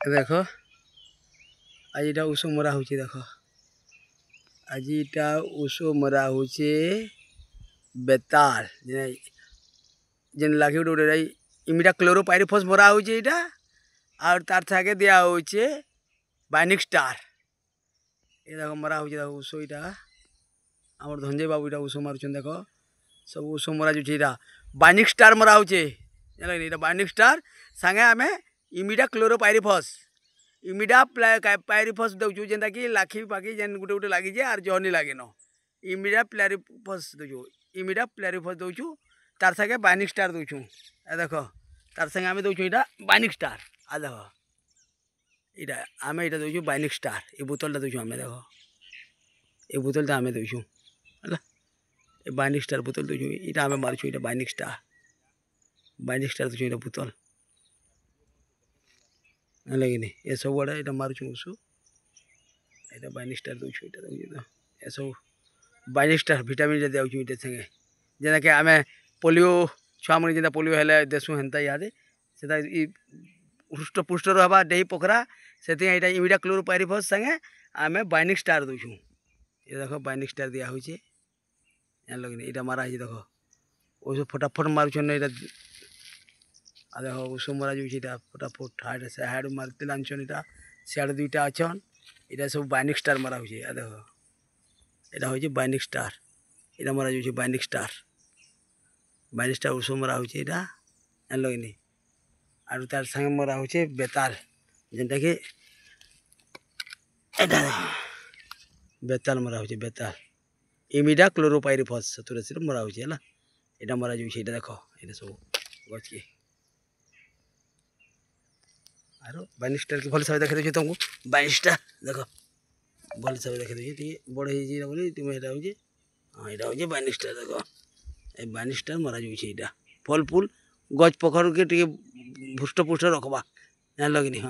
देख आज इटा उष मरा हो देख आज इटा उष मरा हो बेताल जेन लागे गोटे इमिडा क्लोरोपाइरिफॉस मरा हो और तार सागे दिया हो बाइनिक स्टार ये देख मरा हो देख उष इटा आम धंजय बाबू इटा उष मारुच देख सब उष मरा जो बाइनिक स्टार मरा हो बाइनिक स्टार सांगे आम इमिडा क्लोरोपाइरिफॉस इमिडा पाइरिफॉस दौचु जेनता कि लाखी पाखी जेन गुटे गुटे लगी और जहनी लगे न इमिडा प्लारिफॉस दौचु इमिडा प्लारिफॉस दौचु तार सागे बाइनिक स्टार दौचु ए देख तार सागे आम दौचु यहाँ बाइनिक स्टार आ देख यहाँ आम यहाँ दौचु बाइनिक स्टार ये बोतल दौचु आम देख ये बोतल आम दौचु है ये बाइनिक स्टार बोतल दौचु यहाँ आम मारुचु यहाँ बाइनिक स्टार दौचु यहाँ बोतल लगे ये सब आड़े ये मारुचु उष ये बाइनिक स्टार दौचु यहाँ ये सब बाइनिक स्टार भिटामिन दिखाऊँ ये संगे जेना कि आम पोलियो छुआ मैंने जेना पोलियो हेले देसु हेन्ता इे से हृष्टपुष्ट रहा डेही पोखरा से यहाँ इमिडा क्लोरोपाइरिफॉस संगे आम बाइनिक स्टार दौचु ये देख बाइनिक स्टार दिया हो लगे यहाँ मारा देख उष फटाफट मारुचन यहाँ आ देख उष मरा जो फटाफट हाड़ से हाड़ मारते आनछन यहाँ सियाड़े दुईटा अच्छन यहाँ सब बाइनिक स्टार मरा हो देख यहाँ हूँ बाइनिक स्टार यहाँ मरा जो बाइनिक स्टार उष मरा हो यहाँ लगे और तार संगे मरा हो बेताल जेनटा कि बेताल मरा हो बेताल इमिडा क्लोरोपाइरिफॉस सतुरासी मरा हो यहाँ मरा जो देख ये सब गच के आरो बाइनिक स्टार के भल सब देखा दूसरे तुमको बाइनिक स्टार देख भल सब देखा दूसरे बड़ हो तुम यहाँ हूँ हाँ यहाँ हूँ बाइनिक स्टार देख ये बाइनिक स्टार मरा जो यहाँ फल फूल गच पोखर के हृष्टपुष्ट रखबा यहाँ लगे हाँ।